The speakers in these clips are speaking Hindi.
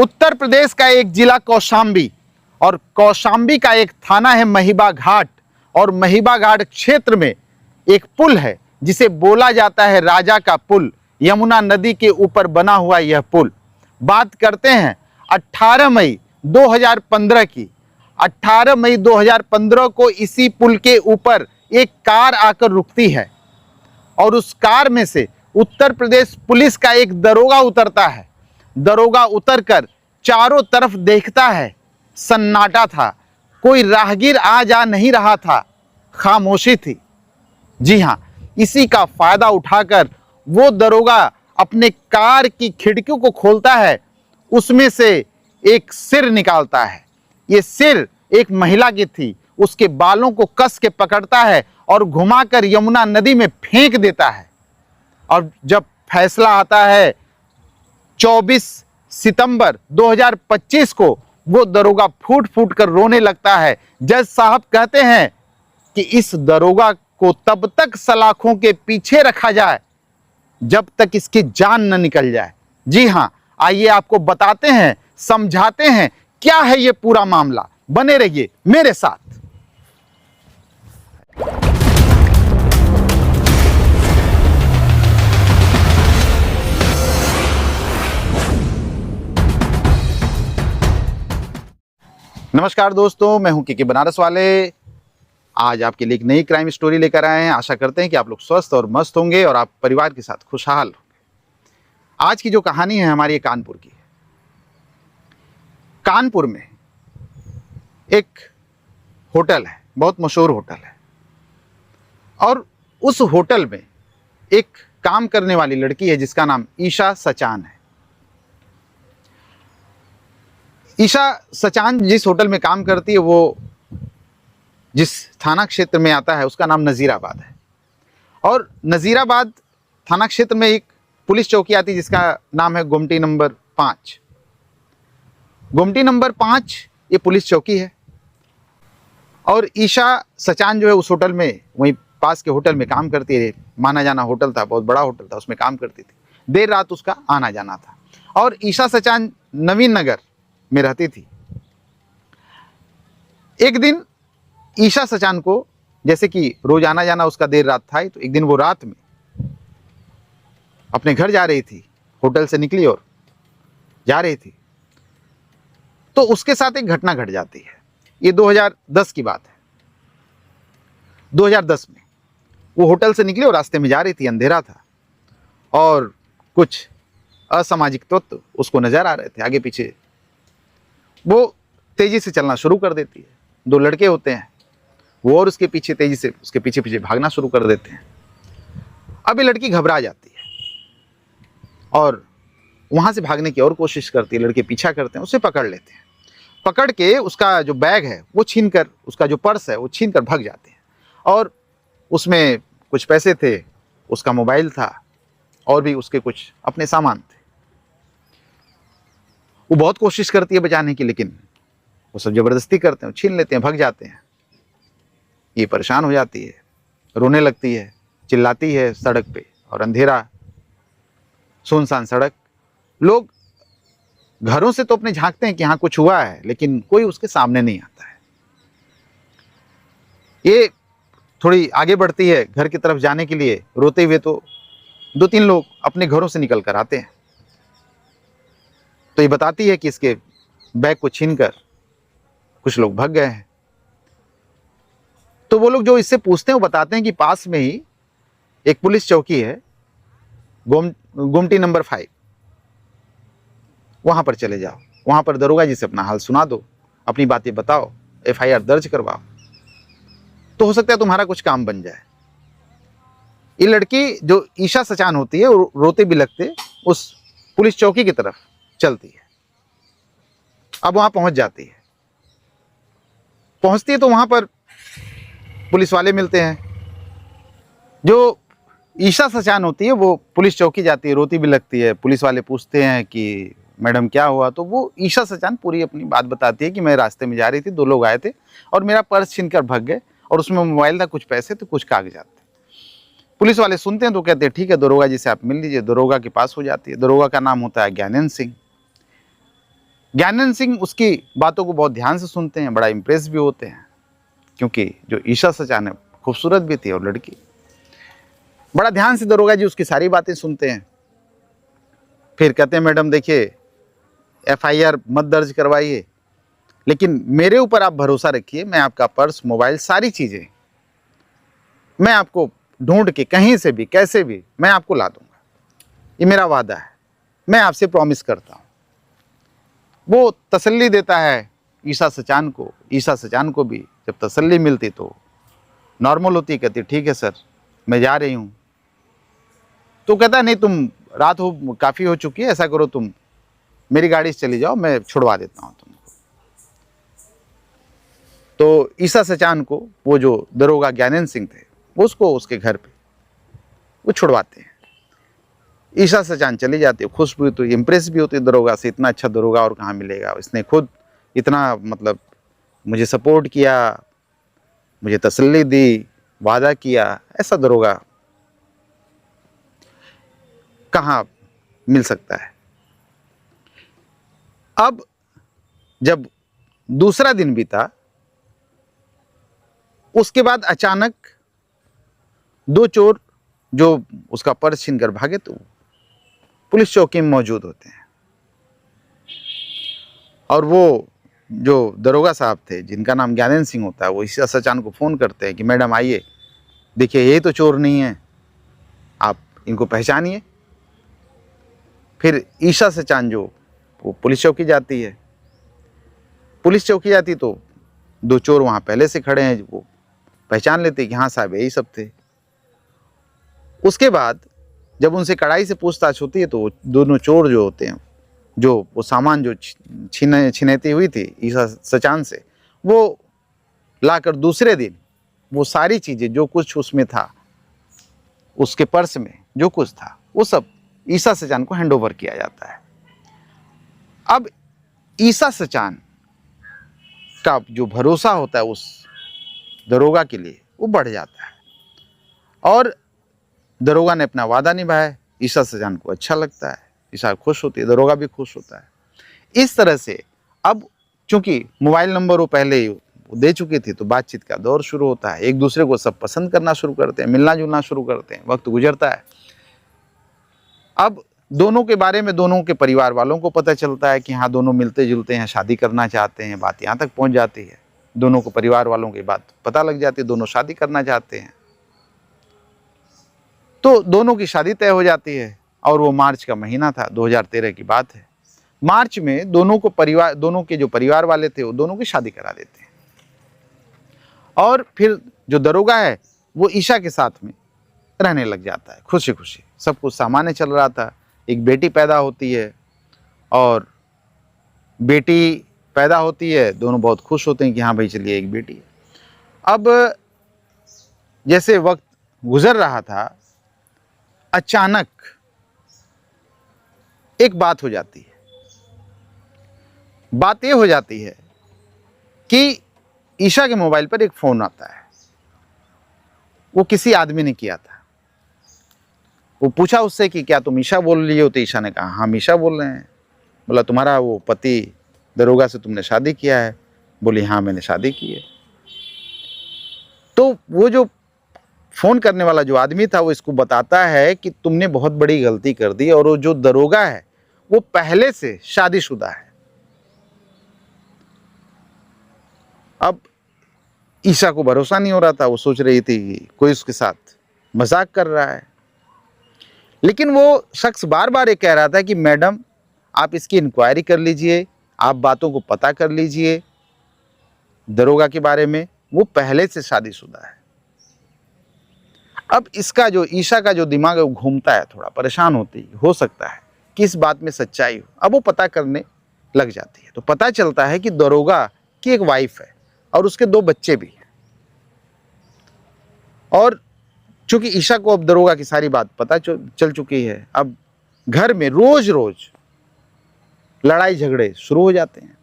उत्तर प्रदेश का एक जिला कौशाम्बी और कौशाम्बी का एक थाना है महिबा घाट। और महिबा घाट क्षेत्र में एक पुल है जिसे बोला जाता है राजा का पुल। यमुना नदी के ऊपर बना हुआ यह पुल। बात करते हैं 18 मई 2015 की। 18 मई 2015 को इसी पुल के ऊपर एक कार आकर रुकती है और उस कार में से उत्तर प्रदेश पुलिस का एक दरोगा उतरता है। दरोगा उतरकर चारों तरफ देखता है, सन्नाटा था, कोई राहगीर आ जा नहीं रहा था, खामोशी थी। जी हां, इसी का फायदा उठाकर वो दरोगा अपने कार की खिड़कियों को खोलता है, उसमें से एक सिर निकालता है। ये सिर एक महिला की थी। उसके बालों को कस के पकड़ता है और घुमाकर यमुना नदी में फेंक देता है। और जब फैसला आता है 24 सितंबर 2025 को, वो दरोगा फूट फूट कर रोने लगता है। जज साहब कहते हैं कि इस दरोगा को तब तक सलाखों के पीछे रखा जाए जब तक इसकी जान न निकल जाए। जी हां, आइए आपको बताते हैं, समझाते हैं क्या है ये पूरा मामला। बने रहिए मेरे साथ। नमस्कार दोस्तों, मैं हूं के बनारस वाले। आज आपके लिए एक नई क्राइम स्टोरी लेकर आए हैं। आशा करते हैं कि आप लोग स्वस्थ और मस्त होंगे और आप परिवार के साथ खुशहाल होंगे। आज की जो कहानी है हमारी कानपुर की है। कानपुर में एक होटल है, बहुत मशहूर होटल है, और उस होटल में एक काम करने वाली लड़की है जिसका नाम ईशा सचान है। ईशा सचान जिस होटल में काम करती है, वो जिस थाना क्षेत्र में आता है उसका नाम नज़ीराबाद है। और नज़ीराबाद थाना क्षेत्र में एक पुलिस चौकी आती है जिसका नाम है गुमटी नंबर 5। गुमटी नंबर 5 ये पुलिस चौकी है। और ईशा सचान जो है उस होटल में, वहीं पास के होटल में काम करती है। माना जाना होटल था, बहुत बड़ा होटल था, उसमें काम करती थी। देर रात उसका आना जाना था। और ईशा सचान नवीन नगर में रहती थी। एक दिन ईशा सचान को, जैसे कि रोज आना जाना उसका देर रात था, तो एक दिन वो रात में अपने घर जा रही थी, होटल से निकली और जा रही थी, तो उसके साथ एक घटना घट जाती है। ये 2010 की बात है। 2010 में वो होटल से निकली और रास्ते में जा रही थी, अंधेरा था और कुछ असामाजिक तत्व उसको नजर आ रहे थे आगे पीछे। वो तेजी से चलना शुरू कर देती है। 2 लड़के होते हैं, वो और उसके पीछे तेजी से उसके पीछे पीछे भागना शुरू कर देते हैं। अब ये लड़की घबरा जाती है और वहां से भागने की और कोशिश करती है। लड़के पीछा करते हैं, उसे पकड़ लेते हैं। पकड़ के उसका जो बैग है वो छीनकर, उसका जो पर्स है वो छीनकर भाग जाते हैं। और उसमें कुछ पैसे थे, उसका मोबाइल था और भी उसके कुछ अपने सामान थे। वो बहुत कोशिश करती है बचाने की, लेकिन वो सब जबरदस्ती करते हैं, छीन लेते हैं, भाग जाते हैं। ये परेशान हो जाती है, रोने लगती है, चिल्लाती है सड़क पे। और अंधेरा, सुनसान सड़क, लोग घरों से तो अपने झांकते हैं कि हाँ कुछ हुआ है, लेकिन कोई उसके सामने नहीं आता है। ये थोड़ी आगे बढ़ती है घर की तरफ जाने के लिए रोते हुए, तो 2-3 लोग अपने घरों से निकल कर आते हैं। तो ये बताती है कि इसके बैग को छीनकर कुछ लोग भाग गए हैं। तो वो लोग जो इससे पूछते हैं वो बताते हैं कि पास में ही एक पुलिस चौकी है, गुमटी नंबर 5, वहां पर चले जाओ। वहां पर दरोगा जी से अपना हाल सुना दो, अपनी बातें बताओ, FIR दर्ज करवाओ, तो हो सकता है तुम्हारा कुछ काम बन जाए। ये लड़की जो ईशा सचान होती है, रोते बिलखते उस पुलिस चौकी की तरफ चलती है। अब वहां पहुंच जाती है। पहुंचती है तो वहां पर पुलिस वाले मिलते हैं। जो ईशा सचान होती है वो पुलिस चौकी जाती है, रोती बिलखती है। पुलिस वाले पूछते हैं कि मैडम क्या हुआ, तो वो ईशा सचान पूरी अपनी बात बताती है कि मैं रास्ते में जा रही थी, 2 लोग आए थे और मेरा पर्स छीनकर भाग गए और उसमें मोबाइल था, कुछ पैसे थे, कुछ कागजात थे। पुलिस वाले सुनते हैं तो कहते हैं ठीक है, दरोगा जी से आप मिल लीजिए। दरोगा के पास हो जाती है। दरोगा का नाम होता है ज्ञानेंद्र सिंह। ज्ञानेंद्र सिंह उसकी बातों को बहुत ध्यान से सुनते हैं, बड़ा इम्प्रेस भी होते हैं, क्योंकि जो ईशा सचान है खूबसूरत भी थी और लड़की। बड़ा ध्यान से दरोगा जी उसकी सारी बातें सुनते हैं। फिर कहते हैं मैडम देखिए FIR मत दर्ज करवाइए, लेकिन मेरे ऊपर आप भरोसा रखिए, मैं आपका पर्स, मोबाइल, सारी चीज़ें मैं आपको ढूंढ के कहीं से भी कैसे भी मैं आपको ला दूंगा, ये मेरा वादा है, मैं आपसे प्रॉमिस करता हूँ। वो तसल्ली देता है ईशा सचान को। ईशा सचान को भी जब तसल्ली मिलती तो नॉर्मल होती, कहती ठीक है सर मैं जा रही हूँ। तो कहता नहीं तुम रात हो काफ़ी हो चुकी है, ऐसा करो तुम मेरी गाड़ी से चली जाओ, मैं छुड़वा देता हूँ तुमको। तो ईशा सचान को वो जो दरोगा ज्ञानेंद्र सिंह थे वो उसको उसके घर पे वो छुड़वाते हैं। ईशा सचान चली जाती है, खुश भी होती, इम्प्रेस भी होती है दरोगा से, इतना अच्छा दरोगा और कहाँ मिलेगा, इसने खुद इतना मतलब मुझे सपोर्ट किया, मुझे तसल्ली दी, वादा किया, ऐसा दरोगा कहाँ मिल सकता है। अब जब दूसरा दिन बीता, उसके बाद अचानक दो चोर जो उसका पर्स छीनकर भागे तो पुलिस चौकी में मौजूद होते हैं। और वो जो दरोगा साहब थे जिनका नाम ज्ञानेंद्र सिंह होता है, वो ईशा सचान को फ़ोन करते हैं कि मैडम आइए, देखिए ये तो चोर नहीं है, आप इनको पहचानिए। फिर ईशा सचान जो वो पुलिस चौकी जाती है। पुलिस चौकी जाती तो दो चोर वहाँ पहले से खड़े हैं, वो पहचान लेते कि हाँ साहब यही सब थे। उसके बाद जब उनसे कड़ाई से पूछताछ होती है तो दोनों चोर जो होते हैं, जो वो सामान जो छिनैती हुई थी ईशा सचान से, वो लाकर दूसरे दिन वो सारी चीज़ें जो कुछ उसमें था, उसके पर्स में जो कुछ था, वो सब ईशा सचान को हैंड ओवर किया जाता है। अब ईशा सचान का जो भरोसा होता है उस दरोगा के लिए वो बढ़ जाता है और दरोगा ने अपना वादा निभाया। ईशा सचान को अच्छा लगता है, ईशा खुश होती है, दरोगा भी खुश होता है। इस तरह से अब चूंकि मोबाइल नंबर वो पहले ही दे चुकी थी तो बातचीत का दौर शुरू होता है। एक दूसरे को सब पसंद करना शुरू करते हैं, मिलना जुलना शुरू करते हैं, वक्त गुजरता है। अब दोनों के बारे में दोनों के परिवार वालों को पता चलता है कि हाँ दोनों मिलते जुलते हैं, शादी करना चाहते हैं। बात यहाँ तक पहुँच जाती है, दोनों को परिवार वालों की बात पता लग जाती है, दोनों शादी करना चाहते हैं। तो दोनों की शादी तय हो जाती है और वो मार्च का महीना था, 2013 की बात है। मार्च में दोनों के जो परिवार वाले थे वो दोनों की शादी करा देते हैं। और फिर जो दरोगा है वो ईशा के साथ में रहने लग जाता है, खुशी खुशी, सब कुछ सामान्य चल रहा था। एक बेटी पैदा होती है और बेटी पैदा होती है, दोनों बहुत खुश होते हैं कि हाँ भाई चलिए एक बेटी है। अब जैसे वक्त गुजर रहा था, अचानक एक बात हो जाती है। बात यह हो जाती है कि ईशा के मोबाइल पर एक फोन आता है। वो किसी आदमी ने किया था। वो पूछा उससे कि क्या तुम ईशा बोल रही हो? तो ईशा ने कहा हाँ हम ईशा बोल रहे हैं। बोला तुम्हारा वो पति दरोगा से तुमने शादी किया है? बोली हाँ मैंने शादी की है। तो वो जो फोन करने वाला जो आदमी था वो इसको बताता है कि तुमने बहुत बड़ी गलती कर दी और वो जो दरोगा है वो पहले से शादीशुदा है। अब ईशा को भरोसा नहीं हो रहा था, वो सोच रही थी कि कोई उसके साथ मजाक कर रहा है। लेकिन वो शख्स बार बार ये कह रहा था कि मैडम आप इसकी इंक्वायरी कर लीजिए, आप बातों को पता कर लीजिए दरोगा के बारे में, वो पहले से शादीशुदा है। अब इसका जो ईशा का जो दिमाग है वो घूमता है, थोड़ा परेशान होती हो सकता है कि इस बात में सच्चाई हो। अब वो पता करने लग जाती है तो पता चलता है कि दरोगा की एक वाइफ है और उसके 2 बच्चे भी हैं। और चूंकि ईशा को अब दरोगा की सारी बात पता चल चुकी है, अब घर में रोज रोज लड़ाई झगड़े शुरू हो जाते हैं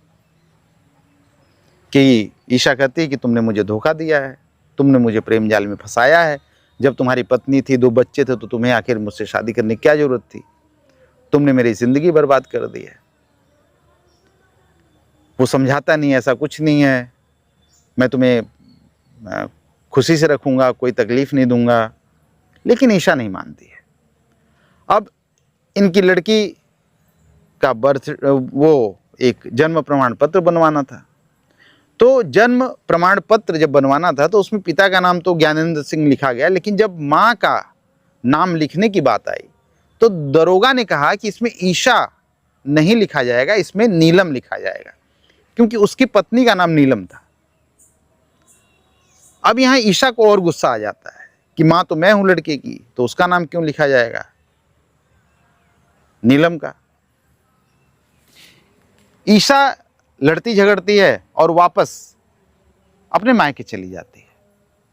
कि ईशा कहती है कि तुमने मुझे धोखा दिया है, तुमने मुझे प्रेम जाल में फंसाया है। जब तुम्हारी पत्नी थी, 2 बच्चे थे, तो तुम्हें आखिर मुझसे शादी करने की क्या जरूरत थी? तुमने मेरी जिंदगी बर्बाद कर दी है। वो समझाता नहीं ऐसा कुछ नहीं है, मैं तुम्हें खुशी से रखूँगा, कोई तकलीफ़ नहीं दूँगा। लेकिन ईशा नहीं मानती है। अब इनकी लड़की का वो एक जन्म प्रमाण पत्र बनवाना था। तो जन्म प्रमाण पत्र जब बनवाना था तो उसमें पिता का नाम तो ज्ञानेंद्र सिंह लिखा गया, लेकिन जब माँ का नाम लिखने की बात आई तो दरोगा ने कहा कि इसमें ईशा नहीं लिखा जाएगा, इसमें नीलम लिखा जाएगा, क्योंकि उसकी पत्नी का नाम नीलम था। अब यहां ईशा को और गुस्सा आ जाता है कि मां तो मैं हूं लड़के की, तो उसका नाम क्यों लिखा जाएगा नीलम का। ईशा लड़ती झगड़ती है और वापस अपने मायके चली जाती है।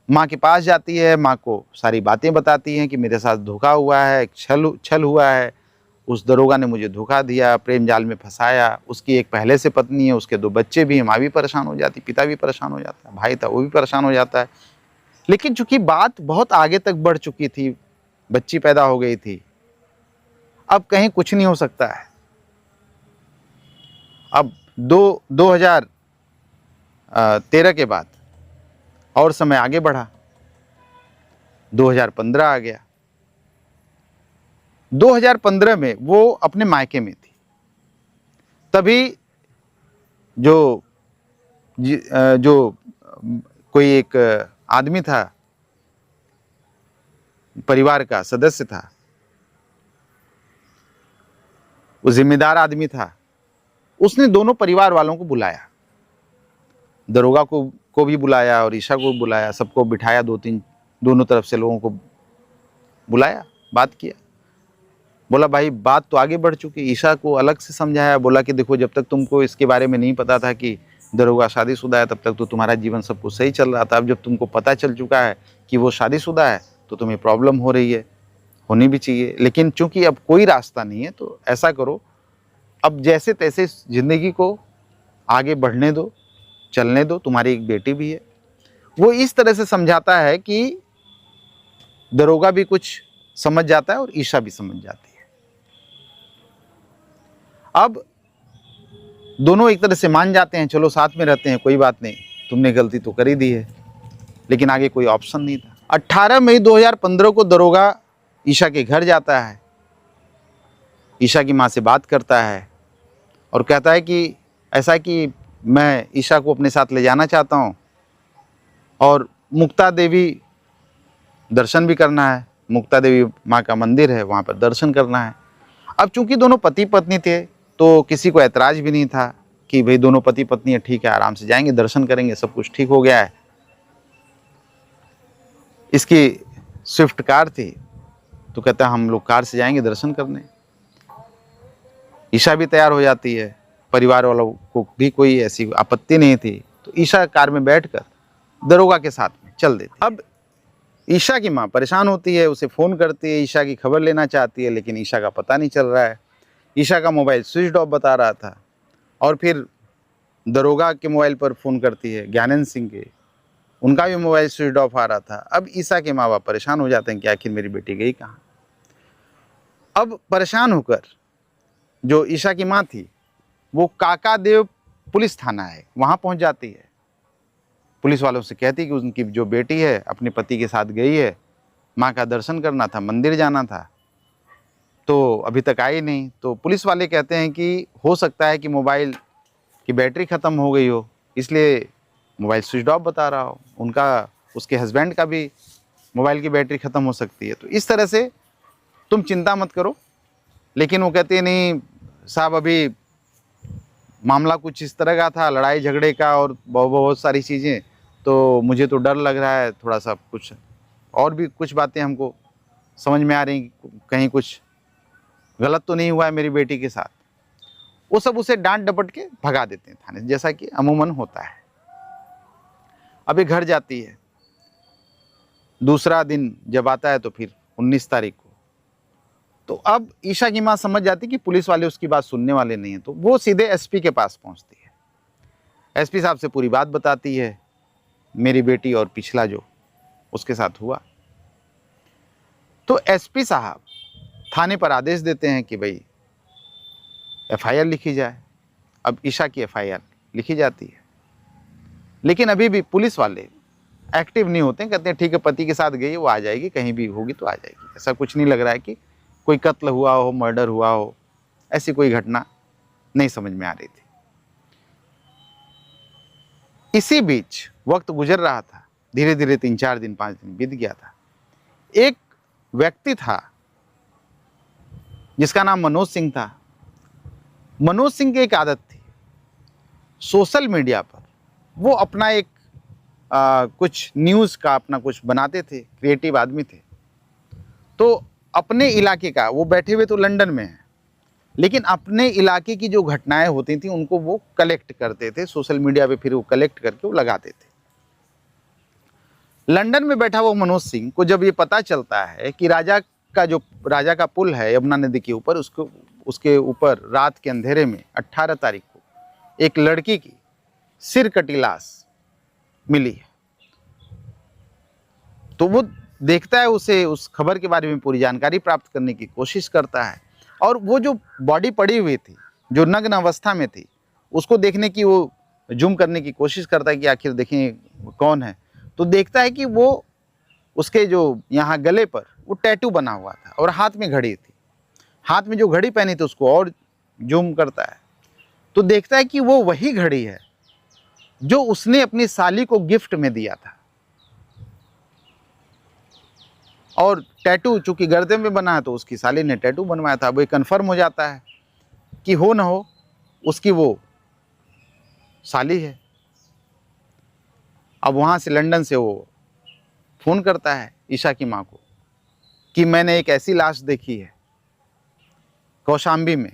माँ के पास जाती है, माँ को सारी बातें बताती हैं कि मेरे साथ धोखा हुआ है, छल हुआ है, उस दरोगा ने मुझे धोखा दिया, प्रेम जाल में फंसाया, उसकी एक पहले से पत्नी है, उसके 2 बच्चे भी हैं। माँ भी परेशान हो जाती, पिता भी परेशान हो जाता है, भाई था वो भी परेशान हो जाता है। लेकिन चूंकि बात बहुत आगे तक बढ़ चुकी थी, बच्ची पैदा हो गई थी, अब कहीं कुछ नहीं हो सकता है। अब 2013 के बाद और समय आगे बढ़ा, 2015 आ गया। 2015 में वो अपने मायके में थी। तभी जो कोई एक आदमी था, परिवार का सदस्य था, वो जिम्मेदार आदमी था, उसने दोनों परिवार वालों को बुलाया, दरोगा को भी बुलाया और ईशा को भी बुलाया, सबको बिठाया, दोनों तरफ से लोगों को बुलाया, बात किया। बोला भाई बात तो आगे बढ़ चुकी। ईशा को अलग से समझाया, बोला कि देखो जब तक तुमको इसके बारे में नहीं पता था कि दरोगा शादीशुदा है, तब तक तो तुम्हारा जीवन सब कुछ सही चल रहा था। अब जब तुमको पता चल चुका है कि वो शादीशुदा है तो तुम्हें प्रॉब्लम हो रही है, होनी भी चाहिए। लेकिन चूंकि अब कोई रास्ता नहीं है तो ऐसा करो, अब जैसे तैसे जिंदगी को आगे बढ़ने दो, चलने दो, तुम्हारी एक बेटी भी है। वो इस तरह से समझाता है कि दरोगा भी कुछ समझ जाता है और ईशा भी समझ जाती है। अब दोनों एक तरह से मान जाते हैं, चलो साथ में रहते हैं, कोई बात नहीं, तुमने गलती तो कर ही दी है। लेकिन आगे कोई ऑप्शन नहीं था। 18 मई 2015 को दरोगा ईशा के घर जाता है, ईशा की माँ से बात करता है और कहता है कि ऐसा कि मैं ईशा को अपने साथ ले जाना चाहता हूँ और मुक्ता देवी दर्शन भी करना है। मुक्ता देवी माँ का मंदिर है, वहाँ पर दर्शन करना है। अब चूंकि दोनों पति पत्नी थे तो किसी को ऐतराज भी नहीं था कि भाई दोनों पति पत्नी है, ठीक है, आराम से जाएंगे, दर्शन करेंगे, सब कुछ ठीक हो गया है। इसकी स्विफ्ट कार थी तो कहता है हम लोग कार से जाएंगे दर्शन करने। ईशा भी तैयार हो जाती है, परिवार वालों को भी कोई ऐसी आपत्ति नहीं थी, तो ईशा कार में बैठकर दरोगा के साथ में चल देती। अब ईशा की माँ परेशान होती है, उसे फ़ोन करती है, ईशा की खबर लेना चाहती है, लेकिन ईशा का पता नहीं चल रहा है। ईशा का मोबाइल स्विच ऑफ बता रहा था और फिर दरोगा के मोबाइल पर फ़ोन करती है, ज्ञानेंद्र सिंह के, उनका भी मोबाइल स्विच ऑफ आ रहा था। अब ईशा के माँ बाप परेशान हो जाते हैं कि आखिर मेरी बेटी गई कहाँ। अब परेशान होकर जो ईशा की माँ थी वो काकादेव पुलिस थाना है, वहाँ पहुँच जाती है। पुलिस वालों से कहती है कि उनकी जो बेटी है अपने पति के साथ गई है, माँ का दर्शन करना था, मंदिर जाना था, तो अभी तक आई नहीं। तो पुलिस वाले कहते हैं कि हो सकता है कि मोबाइल की बैटरी ख़त्म हो गई हो, इसलिए मोबाइल स्विच ऑफ बता रहा हो। उसके हस्बैंड का भी मोबाइल की बैटरी ख़त्म हो सकती है। तो इस तरह से तुम चिंता मत करो। लेकिन वो कहते हैं नहीं साहब, अभी मामला कुछ इस तरह का था, लड़ाई झगड़े का और बहुत सारी चीज़ें, तो मुझे तो डर लग रहा है थोड़ा सा, कुछ और भी कुछ बातें हमको समझ में आ रही, कहीं कुछ गलत तो नहीं हुआ है मेरी बेटी के साथ। वो सब उसे डांट डपट के भगा देते हैं थाने, जैसा कि अमूमन होता है। अब ये घर जाती है। दूसरा दिन जब आता है तो फिर 19 तारीख को, तो अब ईशा की माँ समझ जाती कि पुलिस वाले उसकी बात सुनने वाले नहीं हैं, तो वो सीधे एसपी के पास पहुंचती है। एसपी साहब से पूरी बात बताती है, मेरी बेटी और पिछला जो उसके साथ हुआ। तो एसपी साहब थाने पर आदेश देते हैं कि भाई एफआईआर लिखी जाए। अब ईशा की एफआईआर लिखी जाती है। लेकिन अभी भी पुलिस वाले एक्टिव नहीं होते हैं, कहते हैं ठीक है पति के साथ गई, वो आ जाएगी, कहीं भी होगी तो आ जाएगी। ऐसा कुछ नहीं लग रहा है कि कोई कत्ल हुआ हो, मर्डर हुआ हो, ऐसी कोई घटना नहीं समझ में आ रही थी। इसी बीच वक्त गुजर रहा था, धीरे धीरे 3-4 दिन 5 दिन बीत गया था। एक व्यक्ति था जिसका नाम मनोज सिंह था। मनोज सिंह की एक आदत थी, सोशल मीडिया पर वो अपना एक कुछ न्यूज़ का अपना कुछ बनाते थे, क्रिएटिव आदमी थे। तो अपने इलाके का, वो बैठे हुए तो लंदन में हैं, लेकिन अपने इलाके की जो घटनाएं होती थी उनको वो कलेक्ट करते थे सोशल मीडिया पे, फिर वो कलेक्ट करके वो लगाते थे। लंदन में बैठा वो मनोज सिंह को जब ये पता चलता है कि राजा का पुल है यमुना नदी के ऊपर, उसके ऊपर रात के अंधेरे में 18 तारीख को एक लड़की की सिर कटी लाश मिली है, तो वो देखता है, उसे उस खबर के बारे में पूरी जानकारी प्राप्त करने की कोशिश करता है। और वो जो बॉडी पड़ी हुई थी, जो नग्न अवस्था में थी, उसको देखने की वो जूम करने की कोशिश करता है कि आखिर देखें कौन है। तो देखता है कि वो उसके जो यहाँ गले पर वो टैटू बना हुआ था और हाथ में घड़ी थी। हाथ में जो घड़ी पहनी थी उसको और जूम करता है तो देखता है कि वो वही घड़ी है जो उसने अपनी साली को गिफ्ट में दिया था। और टैटू चूंकि गर्दन में बना है तो उसकी साली ने टैटू बनवाया था। अब ये कन्फर्म हो जाता है कि हो ना हो उसकी वो साली है। अब वहाँ से लंदन से वो फ़ोन करता है ईशा की माँ को कि मैंने एक ऐसी लाश देखी है कौशाम्बी में,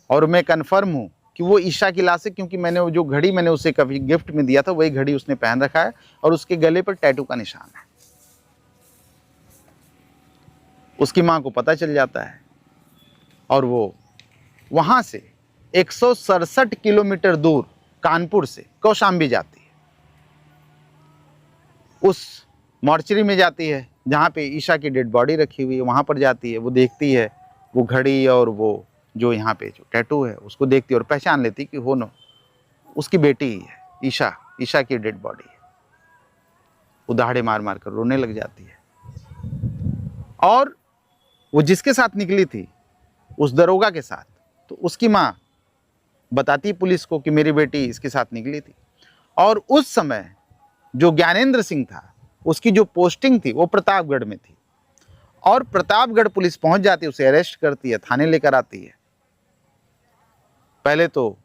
और मैं कन्फर्म हूँ कि वो ईशा की लाश है, क्योंकि मैंने वो जो घड़ी मैंने उसे कभी गिफ्ट में दिया था वही घड़ी उसने पहन रखा है और उसके गले पर टैटू का निशान है। उसकी माँ को पता चल जाता है और वो वहाँ से 167 किलोमीटर दूर कानपुर से कौशाम्बी जाती है। उस मॉर्चरी में जाती है जहाँ पे ईशा की डेड बॉडी रखी हुई है, वहाँ पर जाती है। वो देखती है वो घड़ी और वो जो यहाँ पे जो टैटू है उसको देखती है और पहचान लेती कि हो न उसकी बेटी ही है, ईशा की डेड बॉडी है। वो दहाड़े मार मार कर रोने लग जाती है। और वो जिसके साथ निकली थी उस दरोगा के साथ, तो उसकी माँ बताती पुलिस को कि मेरी बेटी इसके साथ निकली थी। और उस समय जो ज्ञानेंद्र सिंह था उसकी जो पोस्टिंग थी वो प्रतापगढ़ में थी, और प्रतापगढ़ पुलिस पहुंच जाती है, उसे अरेस्ट करती है, थाने लेकर आती है। पहले तो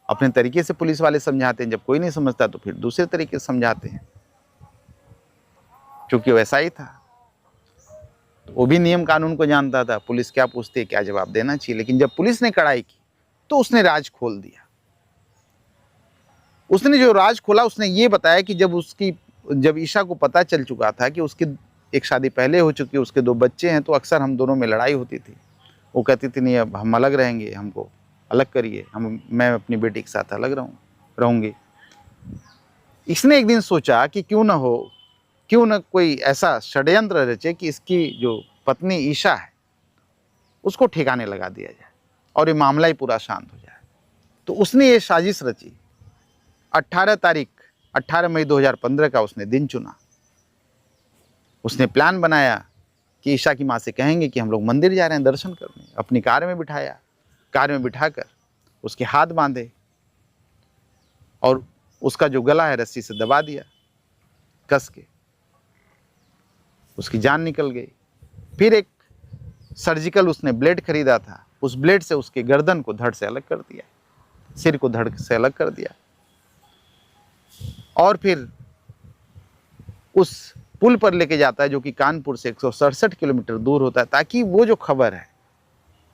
अपने तरीके से पुलिस वाले समझाते हैं, जब कोई नहीं समझता तो फिर दूसरे तरीके से समझाते हैं, क्योंकि वैसा ही था। वो भी नियम कानून को जानता था, पुलिस क्या पूछती है क्या जवाब देना चाहिए। लेकिन जब पुलिस ने कड़ाई की तो उसने राज खोल दिया। उसने जो राज खोला उसने ये बताया कि जब ईशा को पता चल चुका था कि उसकी एक शादी पहले हो चुकी है, उसके 2 बच्चे हैं, तो अक्सर हम दोनों में लड़ाई होती थी। वो कहती थी नहीं अब हम अलग रहेंगे, हमको अलग करिए, मैं अपनी बेटी के साथ अलग रहूँगी। इसने एक दिन सोचा कि क्यों न कोई ऐसा षड्यंत्र रचे कि इसकी जो पत्नी ईशा है उसको ठिकाने लगा दिया जाए और ये मामला ही पूरा शांत हो जाए। तो उसने ये साजिश रची। 18 मई 2015 का उसने दिन चुना। उसने प्लान बनाया कि ईशा की माँ से कहेंगे कि हम लोग मंदिर जा रहे हैं दर्शन करने। अपनी कार में बिठाया, कार में बिठाकर उसके हाथ बांधे और उसका जो गला है रस्सी से दबा दिया कस के। उसकी जान निकल गई। फिर एक सर्जिकल उसने ब्लेड खरीदा था, उस ब्लेड से उसके गर्दन को धड़ से अलग कर दिया, सिर को धड़ से अलग कर दिया, और फिर उस पुल पर लेके जाता है जो कि कानपुर से 167 किलोमीटर दूर होता है, ताकि वो जो खबर है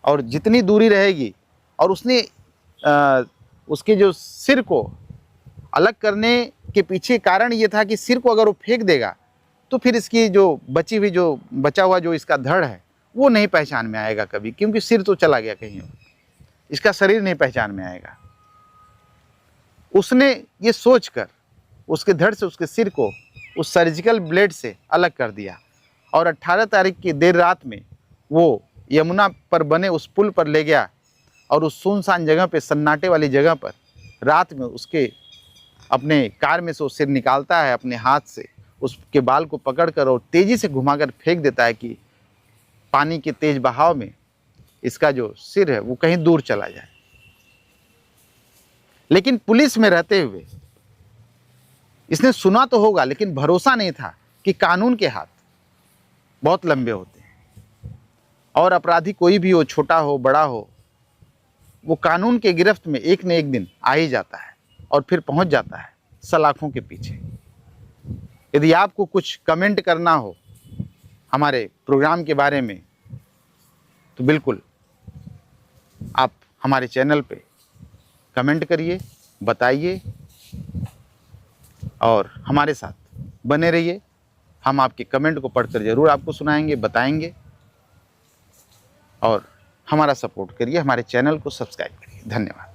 और जितनी दूरी रहेगी, और उसने उसके जो सिर को अलग करने के पीछे कारण ये था कि सिर को अगर वो फेंक देगा तो फिर इसकी जो बचा हुआ जो इसका धड़ है वो नहीं पहचान में आएगा कभी, क्योंकि सिर तो चला गया कहीं और, इसका शरीर नहीं पहचान में आएगा। उसने ये सोचकर उसके धड़ से उसके सिर को उस सर्जिकल ब्लेड से अलग कर दिया और 18 तारीख की देर रात में वो यमुना पर बने उस पुल पर ले गया और उस सुनसान जगह पे, सन्नाटे वाली जगह पर रात में उसके अपने कार में से वो सिर निकालता है अपने हाथ से, उसके बाल को पकड़कर और तेज़ी से घुमाकर फेंक देता है कि पानी के तेज बहाव में इसका जो सिर है वो कहीं दूर चला जाए। लेकिन पुलिस में रहते हुए इसने सुना तो होगा, लेकिन भरोसा नहीं था कि कानून के हाथ बहुत लंबे होते हैं और अपराधी कोई भी हो, छोटा हो बड़ा हो, वो कानून के गिरफ्त में एक न एक दिन आ ही जाता है और फिर पहुंच जाता है सलाखों के पीछे। यदि आपको कुछ कमेंट करना हो हमारे प्रोग्राम के बारे में तो बिल्कुल आप हमारे चैनल पे कमेंट करिए, बताइए और हमारे साथ बने रहिए। हम आपके कमेंट को पढ़कर ज़रूर आपको सुनाएंगे, बताएंगे और हमारा सपोर्ट करिए, हमारे चैनल को सब्सक्राइब करिए। धन्यवाद।